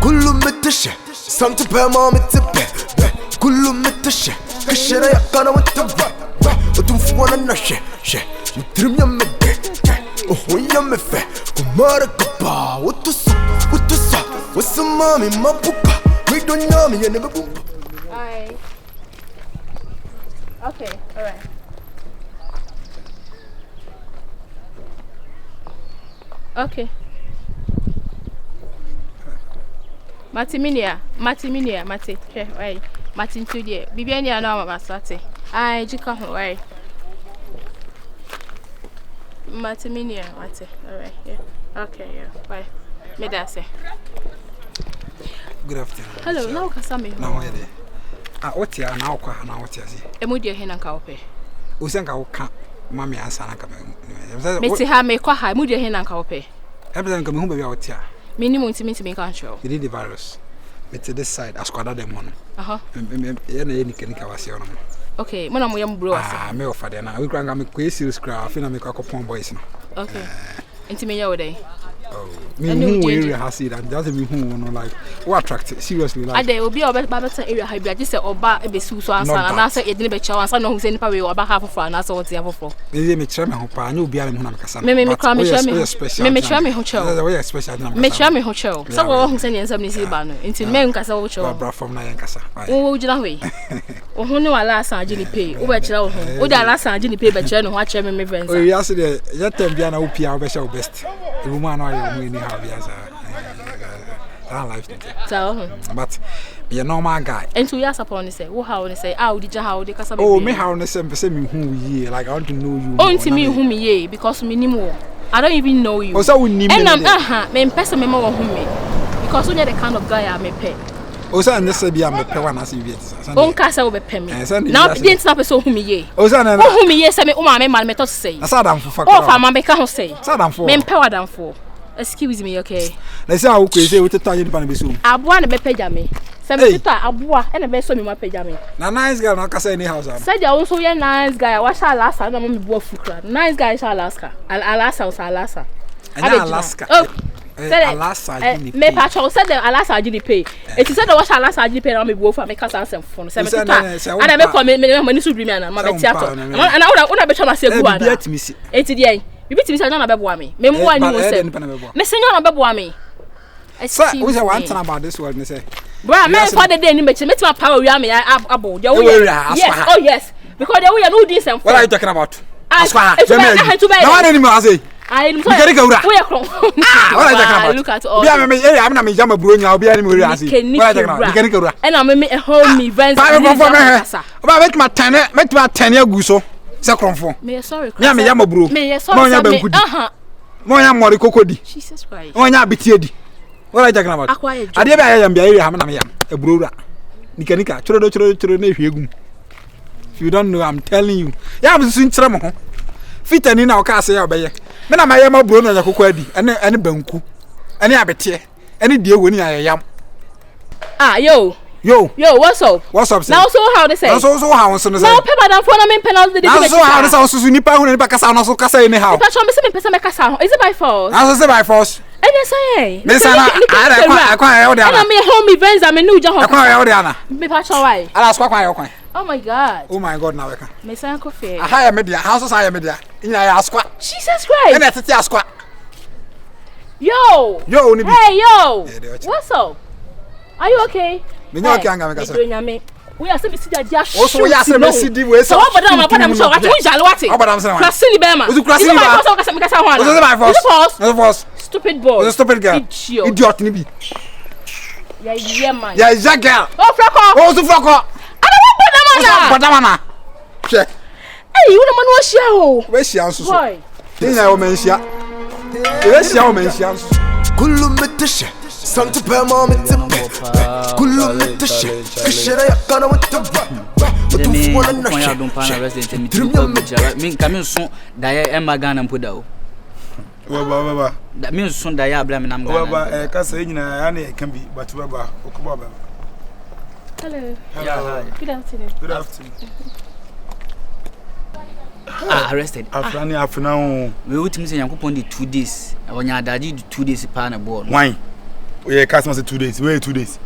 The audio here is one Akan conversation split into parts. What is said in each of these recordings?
كله متشة سنت بما متبه كله متشة كشرة يقنا متبه وتنفونا النشة شه يترم يمده وهو يمفه كمارك با وتص والسمامي ما بوكا ويدون يامي ينبوكا. Okay, alright. Okay. Matiminia. Okay, right. Martin today. Bibiania na mama sate. Ai, jika ho, right. Matiminia, mate. Alright, yeah. Okay, yeah. Bye. Me da say. Good afternoon. Hello, now kasame. Now where dey? What ya na okwa na what ya say? Emudi he na nka ope. O se nka wo ka mama ansa na ka me. Meti ha me kwa ha emudi he na nka ope. Ebeza nka me hu ba bia what ya. Minimum ntimi kan show. You need the virus. It's this side askwada dem hono. Ya na ye nika wase hono. Okay, mo na mo yam bro wase. Me ofa de na we kra nga me kwa serious kra afi na me kwa kopon boys no. Okay. Ntimi ya wo dey. Oh, me who area has it and doesn't mean who no like what attract seriously like ade obi oba better area ha bia just oba e be su so ansa na say e de be chawa ansa no hu say nipa we oba ha fofo na say wotia fofo me try me ho pa anya obi ala me hu na me kasa me kra me try me try me ho chew we special na me try me ho chew so wo hu say ne nsam ne si ba no nti me nkasa wo chew bra from na yen kasa wo jira hwe wo hu ne wala asa agi ni pay wo be kira wo hu wo da ala asa agi ni pay be kira no ho a kira me friends o ya se de ya tem bia na wo pia wo be show best e wo ma na ayo mu ni ha bia life so but be a normal guy and to yes upon say wo how they say how did you how they kasa oh me how they say me who ye like I want to know you oh to me who me ye because me nimo I don't even know you oh so we nimo and me person me mo who me because you the kind of guy I me pay oh so and say be am pay one as you on kasa wo be pay me now didn't snap so who me ye oh so na who me ye say me o ma me to say sadam for oh fa ma be ka ho say sadam for me pay wadam for. Excuse me, okay. Let's say how crazy we tell you pan be so. Aboa na be peja me. Se me tita aboa e na be so me ma peja me. Na nice guy na kasa any house am. Say dia won so ye nice guy. Wa sha Alaska na me bo fukra. Nice guy sha Alaska. Alaska. Alaska. Oh. Alaska me pa cho say the Alaska gini pay. It is say the wa sha Alaska gini pay na me bo fu me kasa ansem fo. Se me tita. Ana me come me so dream na ma be theater. Ana una be chama se gu ana. Eti dey. Bibi timi say na beboa me. Me mo ani wo say. Me say na beboa me. Sir, we say one thing about this world me say. Bro, man for the day ni me timi power we am abo. Yes, oh yes. Because they we no this and what are you talking about? Asfa. Na one any me say. I am sorry. We are what are you talking about? Look at all. Be am me am na me jam bro nya obi ani me we ase. What are you talking about? Can you and am me home events. Ba make my 10 aguso. Se kronfo me sorry me am ya maburo me sorry mo nya bankudi mo nya mori kokodi Jesus Christ mo nya abitie di what are you talking about ade be ayam bia area na me yam eburura nika choro na ehwegum if you don't know I'm telling you ya am sun kire mo ho fitani na o ka ase ya obeye me na mayam maburo na nya kokodi ene banku ene abitie ene die woni ayam Yo, what's up? What's up, sir? Now so how they say? Now so how so say? Now pay madam for na me penalty dey. Now so how they say so nipa hu nipa kasa na so kasa anyhow. Nipa show me say me pesa me kasa. Is it by force? Now so say by force. And you say, me say na akwa ya dey ana. And me home events am new jam. Akwa ya dey ana. Me pa show why? Ala akwa ya kwan. Oh my god. Oh my god na we kan. Me say ko fe. Aha ya media. How so say ya media? Ina ya akwa. Jesus Christ. Na tete akwa. Yo, ni bi. Hey yo. What's up? Are you okay? Me no okay anga me kasa. We are saying see dia show. Also we are saying see di we so. So what am I padam show? What you jale what? Padam say. Krasi ni be ma. Krasi ni ba. Me kasa ho ana. Ozo by force. No force. Stupid boy. Ozo stupid girl. Idiot ni bi. Yeah man. Yeah girl. Oh frako. Oh so frako. Ana wa padam ana. Che. Hey, you no man wo hia o. We hia nso so. Boy. Tinya wo man hia. We hia wo man hia nso. كله متشة سنت بما متبه كله متشة كشرة يقنا متبه وتنفونا النشة ترم يمتبه min kamin son da ya emma Ghana mpoda o baba da min son da ya abla mi nam Ghana baba ka say nyina ya na kan bi but baba okuba baba hello yeah good afternoon good afternoon arrested. Afrani afuna. We would say Yankupon the 2 days. When you had 2 days pan a board. Why? We customer say 2 days. Wait 2 days.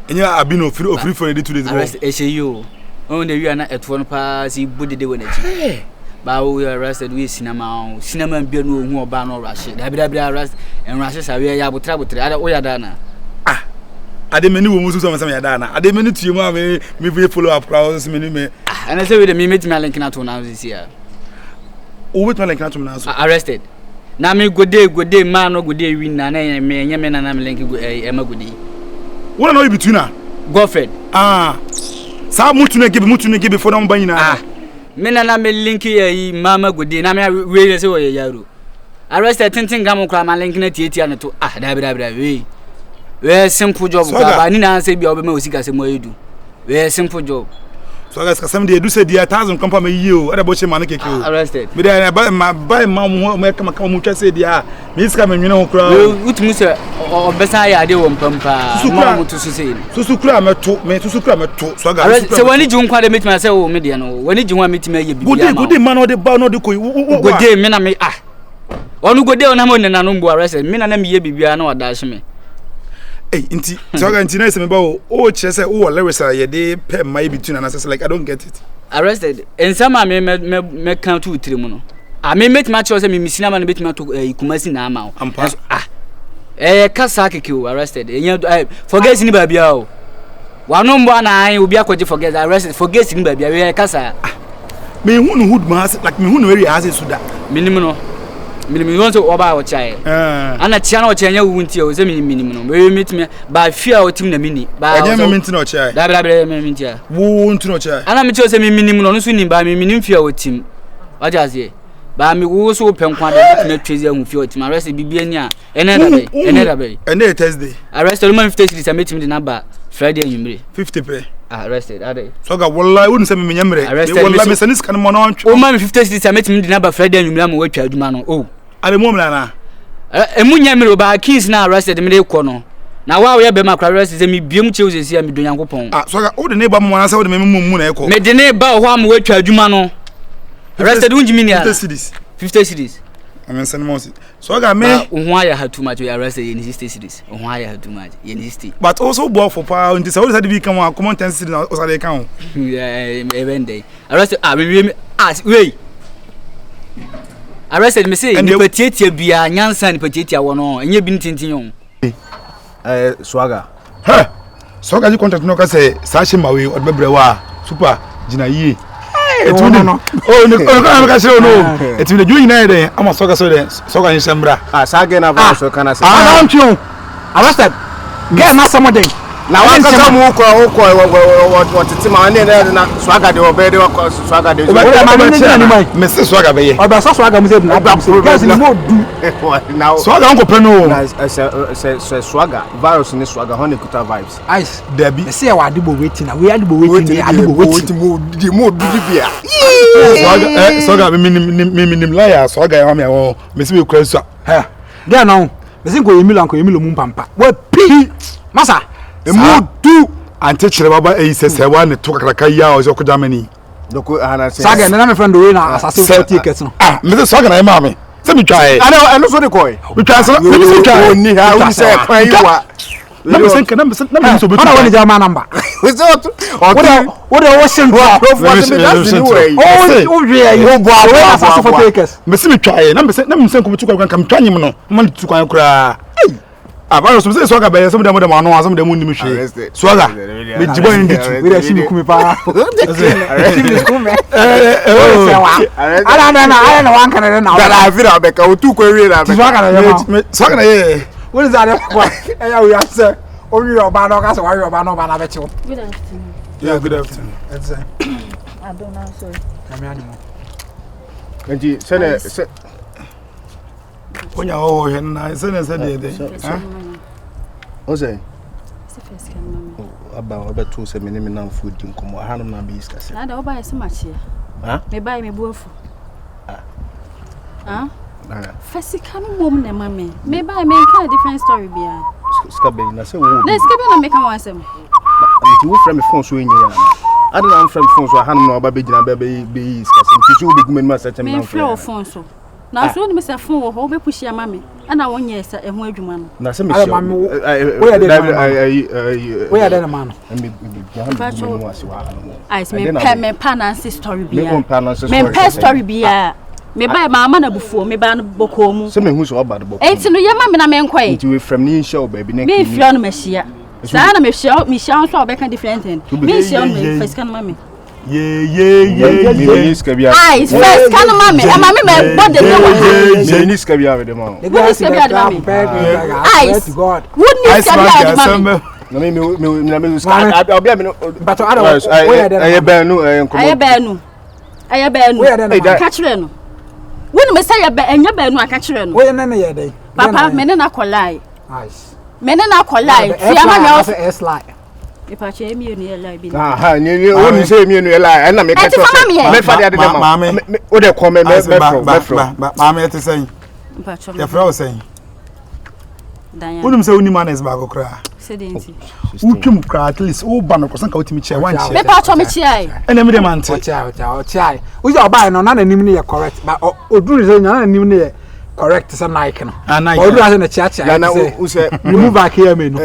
And you have been free for the 2 days. Arrested SAU. Only you are not at 1 pass, you body day when it. But we arrested with cinema and beer no ban or rush. Arrest and rushes are we able to travel to the other way. Adana. I didn't mean to some Adana. I didn't mean to you, mammy, me follow up crowds, me. And I say with the mimit my linking out to now this year. Oh, with my linking out to now. Arrested. Now me good day, man, or good day, win, and I may, and I'm linking Emma Goody. What are you between her? Godfred. Some mutu give before them buying. Men and I may link here, Mamma Goody, and I really say, Yaru. Arrested Tintin Gamma Cram and linking at Tiana to Dabra. Very simple job. I need to say, be over music as a way you do. Very simple job. So I guess some day do say the 1,000 company you. What about your man? Arrested. But I buy my mom, make come to say, dear, Miss Cameron, you know, crowd. What Mr. or Bessia, I do on Pampa. To say, to Sucram to Sucram. So when did you quite admit myself, Mediano? When did you want me to make you good man or the bar or the good day, men? I may on good day on Hamon and Anumbo arrested. Men and me be no dash me. Hey, inti so I can say about chese Lewis ye dey pay my between and I say like I don't get it. Arrested. And some me count 2 3 mono. I me make match say me misina man bet me to Kumasi na ama. Kasa keke arrested. Forget ni ba bia o. Wa no mbo na an obi akwaje forget arrested. Forget ni ba bia we kasa. Me hu hood mass like me hu no area as suda. Minimum no. Minimum want to oba o chai. Ana tia na o chai nya wunti o say minimum no. We meet me ba fear o tim na mini. Ba nya me no chai. Da me mintia. Wunti no chai. Ana me cho say minimum no so ni ba me minim fear o tim. What just say? Ba me wo so penkwa da me twezi ahu fear o tim. Arrest bibia ni a. Ene da be. Ene Thursday. Arrest man 50 cities I meet him the number Friday anwumre. 50 pay. Arrested ade. So ga wallahi wouldn't say me nyamre. Wallahi me sanis kan mo no antwo. O man 50 cities I met him the number Friday anwumre am watwa aduma no. Oh. Ade mo mla na. Emu nyamre o ba keys na arrested me dey ko no. Na wa we be ma arrested say me biem cheuze sia me do Nyankopon. So ga o de ne ba mo na say o de me mu na e ko. Me de ne ba ho am watwa aduma no. Arrested unjimi ni 50 cities. 50 cities. I mean send mo. So ga me who I had too much we arrested in 60 cities. Who I had too much in 60. But also bo for power until so that we come on common 10 cities o say they can. Yeah, even day. Arrested wait. Arrested me say ni petietia bia nyansa ni petietia wono enye bi ntintin yon. Swaga. Ha. Swaga ji contract no ka say sashi mawe odbebrewa super jina yi. Oh no. Oh no, ka say no. Eti me ju nyina dey ama swaga so dey swaga nsembra. Sage na va so kana say. I'm tune. Arrested. Get na some day. Na wa ka mu ko what ma ne na swaga de obede ko swaga de. Me say swaga be ye. Oba so swaga mu say na ba so. Guys ni mo du. Now swaga onko pe no. Say swaga virus ni swaga honey kuta vibes. Ice. Debi. Me say wa adibo waiting na we adibo waiting. Adibo waiting mo du bia. Swaga me liar swaga ya me wo. Me say we kura so. Ha. There now. Me say ko Emilo mu pampa. We pi. Masa. Emudu ante chere baba sese wa ne to kakraka ya o zo ko Germany doko ana say saga na me friend we na assassin 40 kets no me say saga na e ma me se mi twae ana so de koy we twae so me say twae ni ha we say kwan yiwa na me say kana me so betu ana woni German number we say what o simple oh we you bo assassin 40 kets me say mi twae na me say ko betu kwa kam twanyim no man tu kwan kura Abaro so say swaga be some dem no some dem nim hwe swaga me jibo ndi tu we dey see me kumi pa see me kumi ala na wan kana na da vira be ka otu ko wi na be swaga na ye what is that ya we answer only your ba no ka so wa your ba no ba na be chiwo Good afternoon. Yeah, good afternoon. That's it. I don't know, sorry. Come here no. Nti se Onya o he na se na se de ha o say It's the first time, Mama. aba to se me na food din komo ha no na be iska se Now, the Oba is so much here. ha Me buy me bofu. Huh? na First, come home, Mammy. Me buy me kind of different story behind. ska be na se wo Let's get on make one some. nti wo fra me phone so enye ya I don't know from phone so I no baby jina baby is kasi nti so be gumen ma search me na phone so na so ni me say phone wo be push ama me ana wonye esa eho adwuma no na se me we are the man me panance story bia me pe story bia me ba mama na bufuo me ba no boko mu se me hu so oba de boko enti no ye ma me na me nkoi nti we from ni show baby na me fio no machia sa na me fio me shia so obeka different thing me shia no first kan mama yeah ai first kan mama e mama me body no yeah ni skabia we de ma ni skabia de mama ai god would ni skabia de mama na me obia me but otherwise aye banu aye banu catch no wonu me say enya banu aka kire no we na na ye dey papa me ne na kolai nice me ne na kolai fi ama me also s lie e pa che mi enu lie bi aha ni wonu say mi enu lie na me catch me fa de ma mama o de come me mama te say pa cho ya fra o say dan wonu say woni manes ba go kra sedenti utwum kra at least o ba no kosan ka otimi che wan che me pa cho me che ai ene me de man te ochai uzi oba no na nanim ne correct but oduru say na nanim ne correct say Nike no oduru say na chia na u say remove back here me no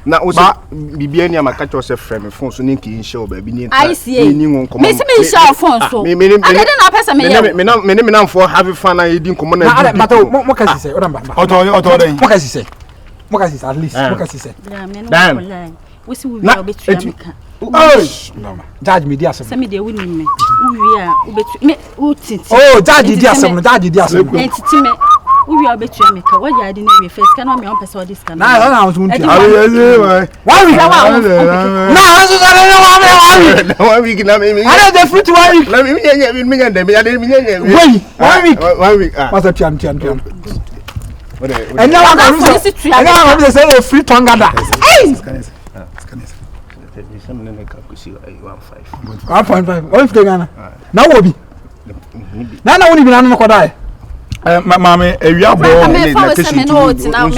na u say bibia ni amaka cho say frame phone so ni ki show ba bi ni ni ngon me se me show phone so me na person me na for have fun na yedi nkomo na but mo ka say odamba oto den mo ka say Mokasi at least Mokasi say. Dan. We see we will be to America. Oh, judge me dia some. Me dey win me. We are obetu me uti. Oh, judge dia some, judge dia some. Entity me. We are obetu America. What you dey na we first can me on person this can. Na na want to. Why? No, 1 week na me. I dey free to 1 week. Na me. Wait, 1 week. 1 week. Must tiam. And now I'm going to say a free Tonga. Hey! 1.5. What if they gonna? Now will be. Now won't be none of die. Mammy, a year boy, me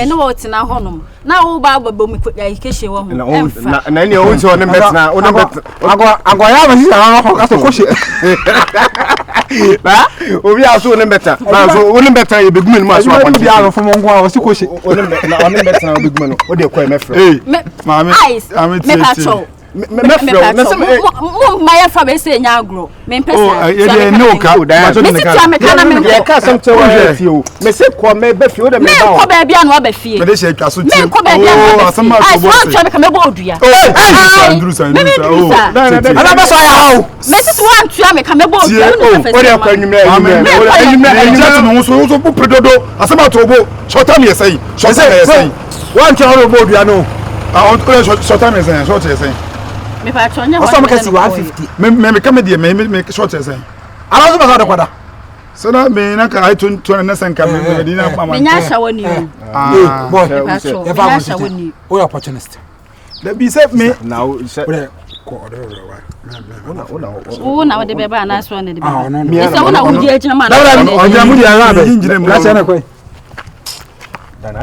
no what's in our home. Now, Baba, me put the education. And then you also on the best now. I'm going to push it. We are so better. So only better you big man must be out from one was to push it. Only better big man. What do you call me? Mammy, I'm my father say nyagro me pesa no ka me ka some to you me say ko me be fie o de me ba ko ba bia no ba fie me dey share twa so tie me ko ba bia no asama so bo say me ka me bo odua ana ba so ya hawo me say wan tua me ka me bo odua o de kwa enwumre me so bu predodo asama to bo short time yesai wan tua ro bo odua no on short time yesai short yesai me pa chonya wa so makasi 150 me come dey me short yesai ala so ba so kwada so na me na ka I 20 na senka me di na mama me nya shawo ni boy e fa shawo ni o opportunist the be say me now say na we de beba na so na de beba me say una udi agina ma na oja mu di ara be ngire mu la chana koi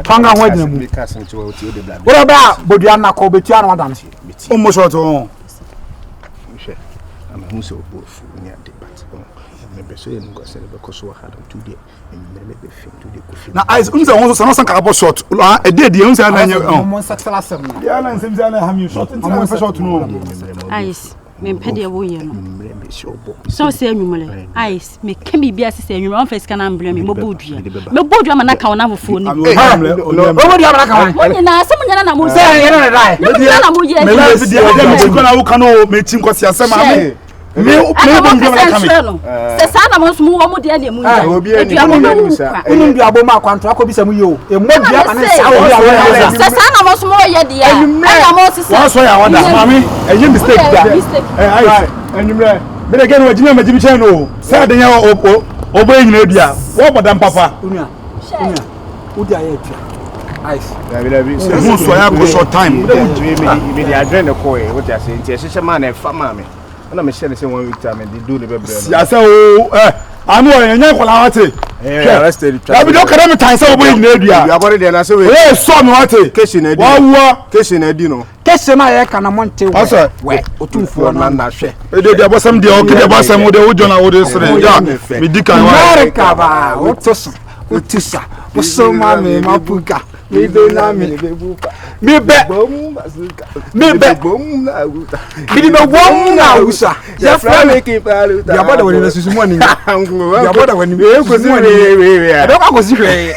Tonga ho agina mu wo ba bodua na ko betua na wadam o mo short o am hu so bofu nya debate me be so yen go se be ko so ha dum today me be film today ko film na eyes unza won so san ka bo short e dey dey unza na nya mo satsala sem ya na nsem za na ha mi short mo fa short no eyes me pede wo ye no so se anwumle eyes me ka bibia se anwumle on face kana amble me bodua ma na ka wona fofo ni o bodua ma na ka wona woni na asem nya na mo se ye na dai na mo ye me la bibia me ko na wo kana o me tin ko si asem ame me bo ndio na kame se sa na mo sumu wo mo de na mu ya obi ani mo sa unu ndu abo ma kwanto akobisa mu ye o e mo dua ma na sa wo ya se sa na mo sumu wo ye de ya na mo sisi wa so ya wada mami e mistake da enumre me de genu wajimi ma jibi cheno sa de nya o bo nyina dua wo bodam papa unia udi aye tua ice bi so so ya go short time me de adrene ko e what you say nti e hye ma na fa ma me na me share say 1 week time and do the bebre ya say o anu o nya kola wate arrested. Na bi do kana me tan say oboy nyina adua. You are there na say we. Eh so me what? Kesi na di. Wa kesi na di no. Kese na ye kana monte we. Asa we otumfuo na na hwe. E de abosam de o ke de abosam wo de wo jona wo de sere. Ya me di kan wa. America ba otoso. Otusa. Osoma me mapuka. Mi be na mi bebuka. Mi be bom bazuka. Mi be bom na uta. Mi be bom na usa. Ya fra me ki paluta. Ya boda woni na susu mo ni. Ya boda woni. We ko si we. E do ka ko si we.